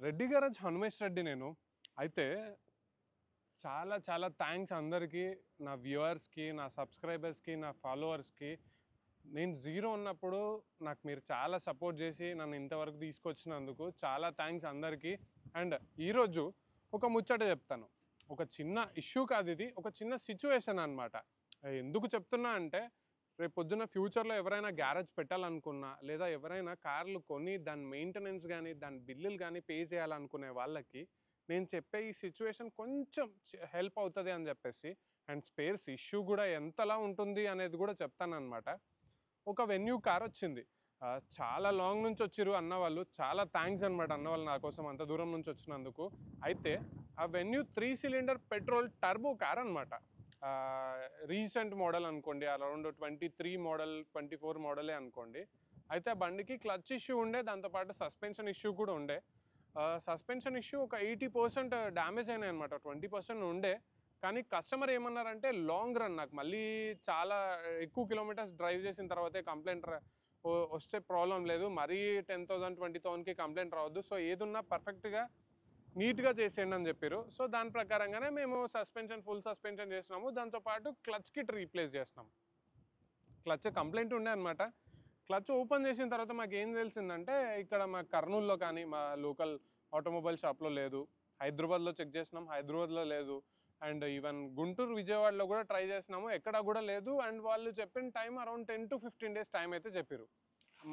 Reddy garage Hanumesh Reddy నేను. అయితే చాలా చాలా థ్యాంక్స్ అందరికీ, నా వ్యూవర్స్‌కి, నా సబ్స్క్రైబర్స్‌కి, నా ఫాలోవర్స్‌కి. నేను జీరో ఉన్నప్పుడు నాకు మీరు చాలా సపోర్ట్ చేసి నన్ను ఇంతవరకు తీసుకొచ్చినందుకు చాలా థ్యాంక్స్ అందరికీ. అండ్ ఈరోజు ఒక ముచ్చట చెప్తాను. ఒక చిన్న ఇష్యూ కాదు ఇది, ఒక చిన్న సిచ్యువేషన్ అనమాట. ఎందుకు చెప్తున్నా అంటే రేపు పొద్దున్న ఫ్యూచర్లో ఎవరైనా గ్యారేజ్ పెట్టాలనుకున్నా, లేదా ఎవరైనా కార్లు కొని దాని మెయింటెనెన్స్ కానీ దాని బిల్లులు కానీ పే చేయాలనుకునే వాళ్ళకి నేను చెప్పే ఈ సిచ్యువేషన్ కొంచెం హెల్ప్ అవుతుంది అని చెప్పేసి, అండ్ స్పేర్స్ ఇష్యూ కూడా ఎంతలా ఉంటుంది అనేది కూడా చెప్తానన్నమాట. ఒక వెన్యూ కార్ వచ్చింది. చాలా లాంగ్ నుంచి వచ్చిర్రు అన్నవాళ్ళు. చాలా థ్యాంక్స్ అనమాట అన్నవాళ్ళు నా కోసం అంత దూరం నుంచి వచ్చినందుకు. అయితే ఆ venue 3 cylinder petrol turbo car అనమాట. రీసెంట్ మోడల్ అనుకోండి, అరౌండ్ 23 మోడల్ 24 మోడలే అనుకోండి. అయితే ఆ బండికి క్లచ్ ఇష్యూ ఉండే, దాంతోపాటు సస్పెన్షన్ ఇష్యూ కూడా ఉండే. సస్పెన్షన్ ఇష్యూ ఒక 80% డ్యామేజ్ అయినాయి అనమాట, 20% ఉండే. కానీ కస్టమర్ ఏమన్నారంటే లాంగ్ రన్ నాకు మళ్ళీ చాలా ఎక్కువ కిలోమీటర్స్ డ్రైవ్ చేసిన తర్వాతే కంప్లైంట్ వస్తే ప్రాబ్లం లేదు, మరీ 10,000 20,000కి కంప్లైంట్ రావద్దు, సో ఏదున్నా పర్ఫెక్ట్గా నీట్గా చేసేయండి అని చెప్పారు. సో దాని ప్రకారంగానే మేము ఫుల్ సస్పెన్షన్ చేసినాము, దాంతోపాటు క్లచ్ కిట్ రీప్లేస్ చేసినాం. క్లచ్ కంప్లైంట్ ఉండే అనమాట. క్లచ్ ఓపెన్ చేసిన తర్వాత మాకు ఏం తెలిసిందంటే ఇక్కడ మా కర్నూలులో కానీ మా లోకల్ ఆటోమొబైల్ షాప్లో లేదు, హైదరాబాద్లో చెక్ చేసినాం, హైదరాబాద్లో లేదు, అండ్ ఈవెన్ గుంటూరు విజయవాడలో కూడా ట్రై చేసినాము, ఎక్కడ కూడా లేదు. అండ్ వాళ్ళు చెప్పిన time around 10 to 15 days time అయితే చెప్పారు.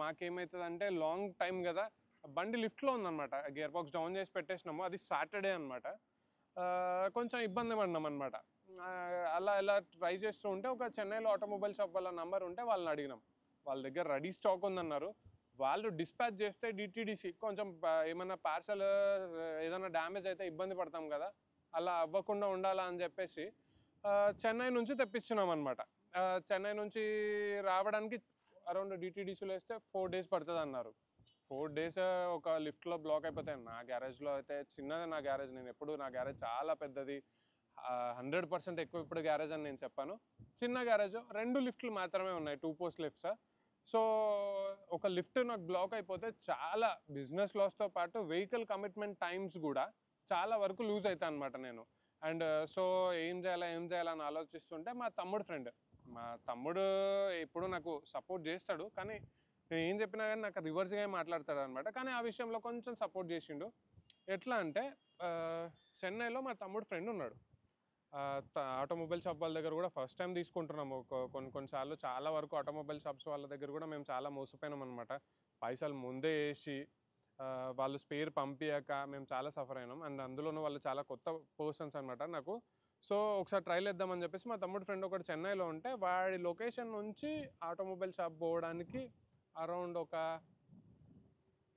మాకేమవుతుందంటే లాంగ్ టైం కదా, బండి లిఫ్ట్లో ఉందన్నమాట, గేర్ బాక్స్ డౌన్ చేసి పెట్టేసినాము, అది సాటర్డే అనమాట. కొంచెం ఇబ్బంది పడినాం అనమాట. అలా ఎలా ట్రై చేస్తూ ఉంటే ఒక చెన్నైలో ఆటోమొబైల్ షాప్ వాళ్ళ నంబర్ ఉంటే వాళ్ళని అడిగినాం. వాళ్ళ దగ్గర రెడీ స్టాక్ ఉందన్నారు. వాళ్ళు డిస్పాచ్ చేస్తే డిటీడీసీ కొంచెం ఏమన్నా పార్సల్ ఏదైనా డ్యామేజ్ అయితే ఇబ్బంది పడతాం కదా, అలా అవ్వకుండా ఉండాలా అని చెప్పేసి చెన్నై నుంచి తెప్పించినాం అనమాట. చెన్నై నుంచి రావడానికి అరౌండ్ డిటీడీసీలో వేస్తే 4 days పడుతుంది అన్నారు. 4 days ఒక లిఫ్ట్లో బ్లాక్ అయిపోతాయి. నా గ్యారేజ్లో అయితే చిన్నది, నా గ్యారేజ్, నేను ఎప్పుడు నా గ్యారేజ్ చాలా పెద్దది, 100% ఎక్కువ ఇప్పుడు గ్యారేజ్ అని నేను చెప్పాను. చిన్న గ్యారేజ్, 2 లిఫ్ట్లు మాత్రమే ఉన్నాయి, 2 post లిఫ్ట్స్. సో ఒక లిఫ్ట్ నాకు బ్లాక్ అయిపోతే చాలా బిజినెస్ లాస్తో పాటు వెహికల్ కమిట్మెంట్ టైమ్స్ కూడా చాలా వరకు లూజ్ అవుతాయి అనమాట నేను. అండ్ సో ఏం చేయాలని ఆలోచిస్తుంటే మా తమ్ముడు ఎప్పుడు నాకు సపోర్ట్ చేస్తాడు, కానీ నేను ఏం చెప్పినా కానీ నాకు రివర్స్గా మాట్లాడతాడు అనమాట. కానీ ఆ విషయంలో కొంచెం సపోర్ట్ చేసిండు. ఎట్లా అంటే చెన్నైలో మా తమ్ముడు ఫ్రెండ్ ఉన్నాడు. ఆటోమొబైల్ షాప్ వాళ్ళ దగ్గర కూడా ఫస్ట్ టైం తీసుకుంటున్నాము. కొన్నిసార్లు చాలా వరకు ఆటోమొబైల్ షాప్స్ వాళ్ళ దగ్గర కూడా మేము చాలా మోసపోయినాం అనమాట. పైసలు ముందే వేసి వాళ్ళు స్పేర్ పంపించాక మేము చాలా సఫర్ అయినాం. అండ్ అందులోనూ వాళ్ళు చాలా కొత్త పర్సన్స్ అనమాట నాకు. సో ఒకసారి ట్రైల్ వేద్దామని చెప్పేసి మా తమ్ముడు ఫ్రెండ్ ఒకటి చెన్నైలో ఉంటే వాడి లొకేషన్ నుంచి ఆటోమొబైల్ షాప్ పోవడానికి అరౌండ్ ఒక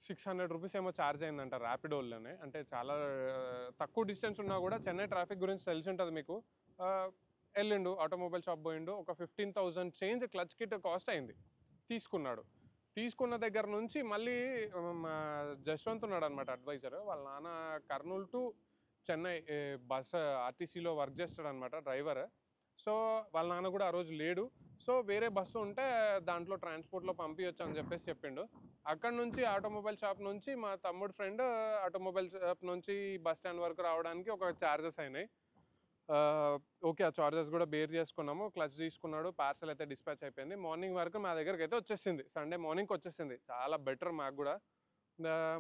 600 రూపీస్ ఏమో ఛార్జ్ అయిందంట ర్యాపిడోలోనే. అంటే చాలా తక్కువ డిస్టెన్స్ ఉన్నా కూడా చెన్నై ట్రాఫిక్ గురించి తెలిసి ఉంటుంది మీకు. వెళ్ళిండు, ఆటోమొబైల్ షాప్ పోయిండు, ఒక 15,000 చేంజ్ క్లచ్ కిట్ కాస్ట్ అయింది. తీసుకున్న దగ్గర నుంచి మళ్ళీ మా జశ్వంత్ ఉన్నాడు అనమాట అడ్వైజర్, వాళ్ళ నాన్న కర్నూలు టు చెన్నై బస్ ఆర్టీసీలో వర్క్ చేస్తాడనమాట డ్రైవర్. సో వాళ్ళ నాన్న కూడా ఆ రోజు లేడు. సో వేరే బస్సు ఉంటే దాంట్లో ట్రాన్స్పోర్ట్లో పంపించచ్చు అని చెప్పేసి చెప్పిండు. అక్కడ నుంచి ఆటోమొబైల్ షాప్ నుంచి మా తమ్ముడు ఫ్రెండ్ ఆటోమొబైల్ షాప్ నుంచి బస్ స్టాండ్ వరకు రావడానికి ఒక ఛార్జెస్ అయినాయి. ఓకే, ఆ చార్జెస్ కూడా బేర్ చేసుకున్నాము. క్లచ్ తీసుకున్నాడు, పార్సల్ అయితే డిస్పాచ్ అయిపోయింది. మార్నింగ్ వరకు మా దగ్గరికి అయితే వచ్చేసింది, సండే మార్నింగ్కి వచ్చేసింది. చాలా బెటర్ మాకు కూడా.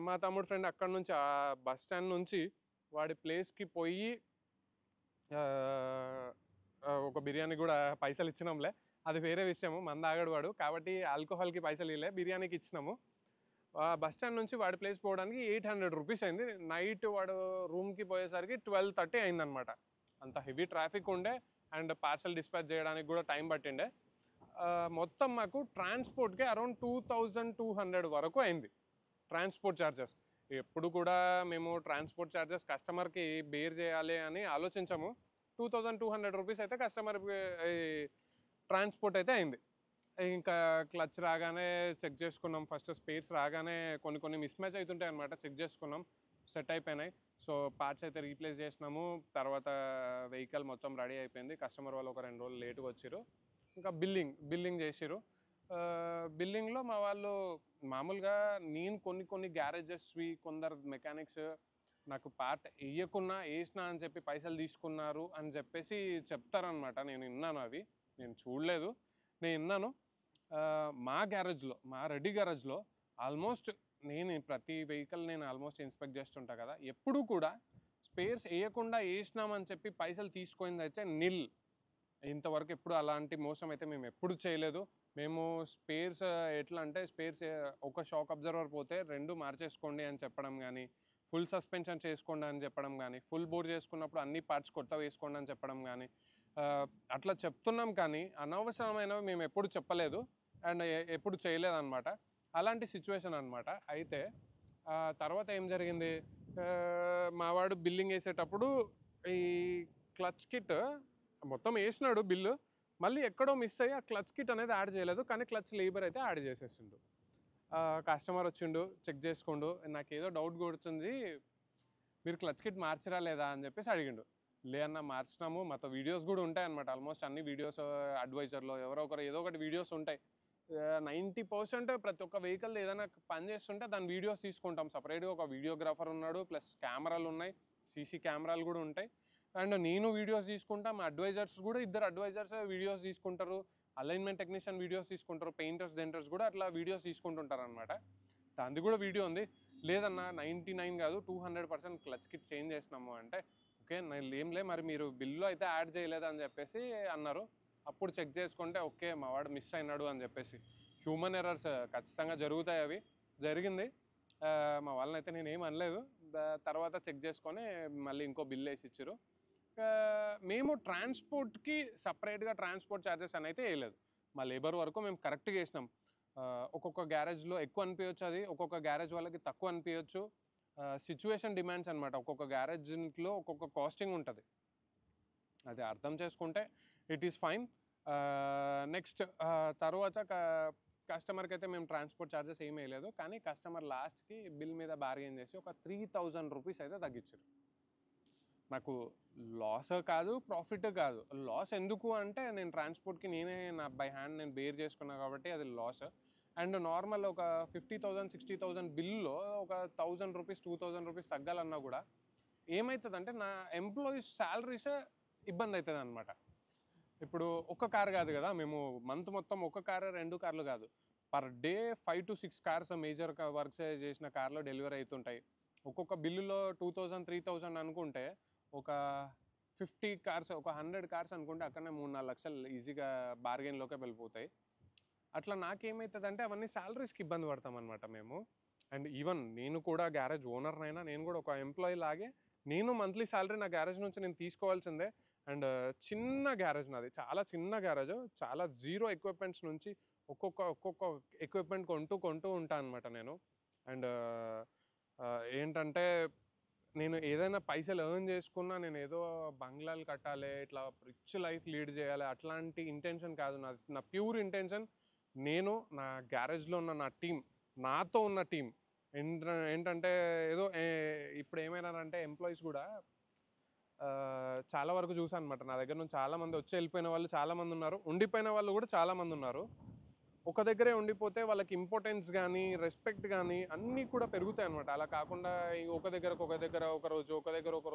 మా తమ్ముడు ఫ్రెండ్ అక్కడ నుంచి ఆ బస్ స్టాండ్ నుంచి వాడి ప్లేస్కి పోయి ఒక బిర్యానీ కూడా పైసలు ఇచ్చినాంలే, అది వేరే విషయము. మంద ఆగడు వాడు కాబట్టి ఆల్కహాల్కి పైసలు ఇవ్వలే, బిర్యానీకి ఇచ్చినాము. బస్ స్టాండ్ నుంచి వాడి ప్లేస్ పోవడానికి 800 రూపీస్ అయింది. నైట్ వాడు రూమ్కి పోయేసరికి 12:30 అయిందనమాట. అంత హెవీ ట్రాఫిక్ ఉండే అండ్ పార్సల్ డిస్పాచ్ చేయడానికి కూడా టైం పట్టిండే. మొత్తం మాకు ట్రాన్స్పోర్ట్కి అరౌండ్ 2200 వరకు అయింది ట్రాన్స్పోర్ట్ ఛార్జెస్. ఎప్పుడు కూడా మేము ట్రాన్స్పోర్ట్ ఛార్జెస్ కస్టమర్కి బేర్ చేయాలి అని ఆలోచించాము. 2200 రూపీస్ అయితే కస్టమర్ ట్రాన్స్పోర్ట్ అయితే అయింది. ఇంకా క్లచ్ రాగానే చెక్ చేసుకున్నాం, ఫస్ట్ స్పేర్స్ రాగానే కొన్ని మిస్ మ్యాచ్ అవుతుంటాయి అనమాట, చెక్ చేసుకున్నాం, సెట్ అయిపోయినాయి. సో పార్ట్స్ అయితే రీప్లేస్ చేసినాము. తర్వాత వెహికల్ మొత్తం రెడీ అయిపోయింది. కస్టమర్ వాళ్ళు ఒక 2 రోజులు లేటుగా వచ్చారు. ఇంకా బిల్లింగ్ చేసిరు. బిల్లింగ్లో మా వాళ్ళు మామూలుగా నేను కొన్ని గ్యారేజెస్వి కొందరు మెకానిక్స్ నాకు పార్ట్ వేయకున్నా వేసినా అని చెప్పి పైసలు తీసుకున్నారు అని చెప్పేసి చెప్తారనమాట. నేను విన్నాను, అవి నేను చూడలేదు, నేను విన్నాను. మా గ్యారేజ్లో, మా రెడ్డి గ్యారేజ్లో ఆల్మోస్ట్ నేను ప్రతి వెహికల్ నేను ఆల్మోస్ట్ ఇన్స్పెక్ట్ చేస్తుంటా కదా, ఎప్పుడూ కూడా స్పేర్స్ వేయకుండా వేసినామని చెప్పి పైసలు తీసుకుంది అయితే నిల్. ఇంతవరకు ఎప్పుడు అలాంటి మోసం అయితే మేము ఎప్పుడు చేయలేదు. మేము స్పేర్స్ ఎట్లా అంటే స్పేర్స్ ఒక షాక్ అబ్జర్వర్ పోతే 2 మార్చేసుకోండి అని చెప్పడం కానీ, ఫుల్ సస్పెన్షన్ చేసుకోండి అని చెప్పడం కానీ, ఫుల్ బోర్ చేసుకున్నప్పుడు అన్ని పార్ట్స్ కొత్త వేసుకోండి అని చెప్పడం కానీ, అట్లా చెప్తున్నాం. కానీ అనవసరమైనవి మేము ఎప్పుడు చెప్పలేదు అండ్ ఎప్పుడు చేయలేదన్నమాట. అలాంటి సిచ్యువేషన్ అనమాట. అయితే తర్వాత ఏం జరిగింది, మావాడు బిల్లింగ్ వేసేటప్పుడు ఈ క్లచ్ కిట్ మొత్తం వేసినాడు బిల్లు, మళ్ళీ ఎక్కడో మిస్ అయ్యి ఆ క్లచ్ కిట్ అనేది యాడ్ చేయలేదు, కానీ క్లచ్ లీబర్ అయితే యాడ్ చేసేసిండు. కస్టమర్ వచ్చిండు, చెక్ చేసుకుండు, నాకు ఏదో డౌట్ కొడుతుంది, మీరు క్లచ్ కిట్ మార్చిరా లేదా అని చెప్పేసి అడిగిండు. లే అన్న మార్చినాము, మాతో వీడియోస్ కూడా ఉంటాయి అనమాట. ఆల్మోస్ట్ అన్ని వీడియోస్ అడ్వైజర్లో ఎవరో ఒకరు ఏదో ఒకటి వీడియోస్ ఉంటాయి. 90% ప్రతి ఒక్క వెహికల్ ఏదైనా పని చేస్తుంటే దాని వీడియోస్ తీసుకుంటాం. సపరేట్గా ఒక వీడియోగ్రాఫర్ ఉన్నాడు, ప్లస్ కెమెరాలు ఉన్నాయి, సీసీ కెమెరాలు కూడా ఉంటాయి. అండ్ నేను వీడియోస్ తీసుకుంటా, మా అడ్వైజర్స్ కూడా 2 అడ్వైజర్స్ వీడియోస్ తీసుకుంటారు, అలైన్మెంట్ టెక్నీషియన్ వీడియోస్ తీసుకుంటారు, పెయింటర్స్ డెంటర్స్ కూడా అట్లా వీడియోస్ తీసుకుంటుంటారు అనమాట. దానికి కూడా వీడియో ఉంది. లేదన్నా 99 కాదు 200% క్లచ్ కిట్ చేంజ్ చేసినాము అంటే, ఓకే ఏం లే మరి మీరు బిల్లు అయితే యాడ్ చేయలేదని చెప్పేసి అన్నారు. అప్పుడు చెక్ చేసుకుంటే ఓకే మా వాడు మిస్ అయినాడు అని చెప్పేసి. హ్యూమన్ ఎర్రర్స్ ఖచ్చితంగా జరుగుతాయి, అవి జరిగింది. మా వాళ్ళని అయితే నేను ఏం అనలేదు. తర్వాత చెక్ చేసుకొని మళ్ళీ ఇంకో బిల్ వేసి ఇచ్చారు. మేము ట్రాన్స్పోర్ట్కి సపరేట్గా ట్రాన్స్పోర్ట్ ఛార్జెస్ అని అయితే వేయలేదు. మా లేబర్ వరకు మేము కరెక్ట్గా వేసినాం. ఒక్కొక్క గ్యారేజ్లో ఎక్కువ అనిపించచ్చు, అది ఒక్కొక్క గ్యారేజ్ వాళ్ళకి తక్కువ అనిపించచ్చు. సిచ్యువేషన్ డిమాండ్స్ అనమాట. ఒక్కొక్క గ్యారేజ్లో ఒక్కొక్క కాస్టింగ్ ఉంటుంది, అది అర్థం చేసుకుంటే ఇట్ ఈస్ ఫైన్. నెక్స్ట్ తర్వాత కస్టమర్కి అయితే మేము ట్రాన్స్పోర్ట్ ఛార్జెస్ ఏమీ వేయలేదు, కానీ కస్టమర్ లాస్ట్కి బిల్ మీద బార్గెన్ చేసి ఒక 3000 రూపీస్ అయితే తగ్గించారు. నాకు లాస్ కాదు, ప్రాఫిట్ కాదు. లాస్ ఎందుకు అంటే నేను ట్రాన్స్పోర్ట్కి నేనే నా బై హ్యాండ్ నేను బేర్ చేసుకున్నా కాబట్టి అది లాస్. అండ్ నార్మల్ ఒక 50,000 60,000 బిల్లో ఒక 1000 రూపీస్ 2000 రూపీస్ తగ్గాలన్నా కూడా ఏమవుతుందంటే నా ఎంప్లాయీస్ శాలరీసే ఇబ్బంది అవుతుంది అనమాట. ఇప్పుడు ఒక కార్ కాదు కదా, మేము మంత్ మొత్తం ఒక కారు 2 కార్లు కాదు, per day 5 to 6 cars major works చేసిన కార్లో డెలివరీ అవుతుంటాయి. ఒక్కొక్క బిల్లులో 2000 3000 అనుకుంటే ఒక 50 కార్స్, ఒక 100 కార్స్ అనుకుంటే అక్కడనే 3-4 లక్షలు ఈజీగా బార్గెన్లోకే వెళ్ళిపోతాయి. అట్లా నాకేమవుతుందంటే అవన్నీ శాలరీస్కి ఇబ్బంది పడతాం అనమాట మేము. అండ్ ఈవెన్ నేను కూడా గ్యారేజ్ ఓనర్నైనా నేను కూడా ఒక ఎంప్లాయీ లాగే నేను మంత్లీ శాలరీ నా గ్యారేజ్ నుంచి నేను తీసుకోవాల్సిందే. అండ్ చిన్న గ్యారేజ్ నాది, చాలా చిన్న గ్యారేజ్, చాలా జీరో ఎక్విప్మెంట్స్ నుంచి ఒక్కొక్క ఎక్విప్మెంట్ కొంటూ ఉంటాను అనమాట నేను. అండ్ ఏంటంటే నేను ఏదైనా పైసలు ఎర్న్ చేసుకున్నా నేను ఏదో బంగ్లాలు కట్టాలి, ఇట్లా రిచ్ లైఫ్ లీడ్ చేయాలి అట్లాంటి ఇంటెన్షన్ కాదు నా ప్యూర్ ఇంటెన్షన్. నేను నా గ్యారేజ్లో ఉన్న నా టీం, నాతో ఉన్న టీం ఏంటంటే ఏదో ఇప్పుడు ఏమైనారంటే ఎంప్లాయీస్ కూడా చాలా వరకు చూసాను అనమాట. నా దగ్గర నుంచి చాలామంది వచ్చి వెళ్ళిపోయిన వాళ్ళు చాలామంది ఉన్నారు, ఉండిపోయిన వాళ్ళు కూడా చాలామంది ఉన్నారు. ఒక దగ్గరే ఉండిపోతే వాళ్ళకి ఇంపార్టెన్స్ కానీ రెస్పెక్ట్ కానీ అన్నీ కూడా పెరుగుతాయి అనమాట. అలా కాకుండా ఒక దగ్గర ఒక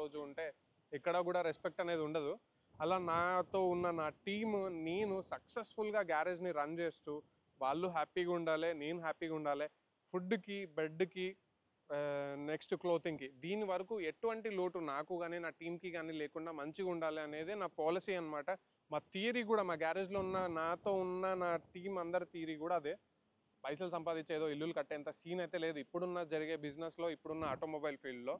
రోజు ఉంటే ఎక్కడ కూడా రెస్పెక్ట్ అనేది ఉండదు. అలా నాతో ఉన్న నా టీము నేను సక్సెస్ఫుల్గా గ్యారేజ్ని రన్ చేస్తూ వాళ్ళు హ్యాపీగా ఉండాలి, నేను హ్యాపీగా ఉండాలి, ఫుడ్కి బెడ్కి నెక్స్ట్ క్లోతింగ్కి, దీని వరకు ఎటువంటి లోటు నాకు కానీ నా టీంకి కానీ లేకుండా మంచిగా ఉండాలి అనేది నా పాలసీ అనమాట. మా థియరీ కూడా, మా గ్యారేజ్లో ఉన్న నాతో ఉన్న నా టీం అందరి థియరీ కూడా అదే. పైసలు సంపాదించేదో ఇల్లులు కట్టేంత సీన్ అయితే లేదు ఇప్పుడున్న జరిగే బిజినెస్లో, ఇప్పుడున్న ఆటోమొబైల్ ఫీల్డ్లో.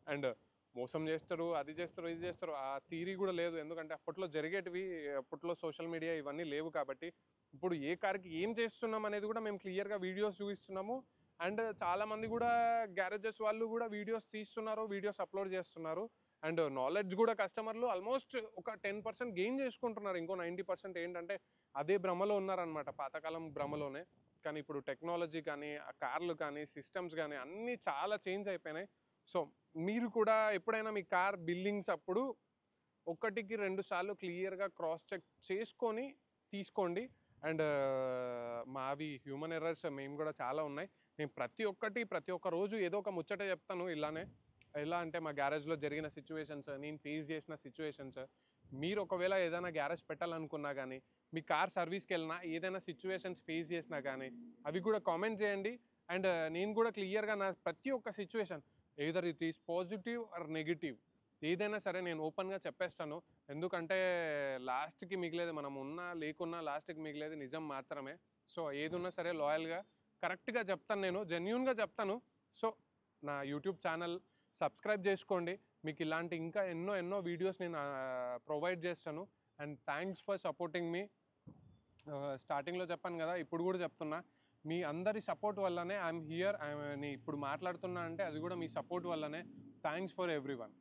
అండ్ మోసం చేస్తారు, అది చేస్తారు, ఇది చేస్తారు, ఆ థియరీ కూడా లేదు. ఎందుకంటే అప్పట్లో జరిగేటివి, అప్పట్లో సోషల్ మీడియా ఇవన్నీ లేవు కాబట్టి ఇప్పుడు ఏ కార్కి ఏం చేస్తున్నాం అనేది కూడా మేము క్లియర్గా వీడియోస్ చూపిస్తున్నాము. అండ్ చాలామంది కూడా గ్యారేజెస్ వాళ్ళు కూడా వీడియోస్ తీస్తున్నారు, వీడియోస్ అప్లోడ్ చేస్తున్నారు. అండ్ నాలెడ్జ్ కూడా కస్టమర్లు ఆల్మోస్ట్ ఒక 10% గెయిన్ చేసుకుంటున్నారు. ఇంకో 90% ఏంటంటే అదే భ్రమలో ఉన్నారనమాట, పాతకాలం భ్రమలోనే. కానీ ఇప్పుడు టెక్నాలజీ కానీ, కార్లు కానీ, సిస్టమ్స్ కానీ అన్నీ చాలా చేంజ్ అయిపోయినాయి. సో మీరు కూడా ఎప్పుడైనా మీ కార్ బిల్లింగ్స్ అప్పుడు 1-2 సార్లు క్లియర్గా క్రాస్ చెక్ చేసుకొని తీసుకోండి. అండ్ మావి హ్యూమన్ ఎర్రర్స్ మేము కూడా చాలా ఉన్నాయి. నేను ప్రతి ఒక్క రోజు ఏదో ఒక ముచ్చట చెప్తాను ఇలానే. ఎలా అంటే మా గ్యారేజ్లో జరిగిన సిచ్యువేషన్స్, నేను ఫేస్ చేసిన సిచ్యువేషన్స్. మీరు ఒకవేళ ఏదైనా గ్యారేజ్ పెట్టాలనుకున్నా కానీ, మీ కార్ సర్వీస్కి వెళ్ళినా ఏదైనా సిచ్యువేషన్స్ ఫేస్ చేసినా కానీ అవి కూడా కామెంట్ చేయండి. అండ్ నేను కూడా క్లియర్గా నా ప్రతి ఒక్క situation either it is positive or negative ఏదైనా సరే నేను ఓపెన్గా చెప్పేస్తాను. ఎందుకంటే లాస్ట్కి మిగిలేది మనం ఉన్నా లేకున్నా లాస్ట్కి మిగిలేది నిజం మాత్రమే. సో ఏది ఉన్నా సరే లాయల్గా కరెక్ట్గా చెప్తాను, నేను జెన్యూన్గా చెప్తాను. సో నా యూట్యూబ్ ఛానల్ సబ్స్క్రైబ్ చేసుకోండి. మీకు ఇలాంటి ఇంకా ఎన్నో వీడియోస్ నేను ప్రొవైడ్ చేస్తాను. అండ్ థ్యాంక్స్ ఫర్ సపోర్టింగ్ మీ. స్టార్టింగ్లో చెప్పాను కదా, ఇప్పుడు కూడా చెప్తున్నా, మీ అందరి సపోర్ట్ వల్లనే ఐఎమ్ హియర్. ఇప్పుడు మాట్లాడుతున్నా అంటే అది కూడా మీ సపోర్ట్ వల్లనే. Thanks for everyone.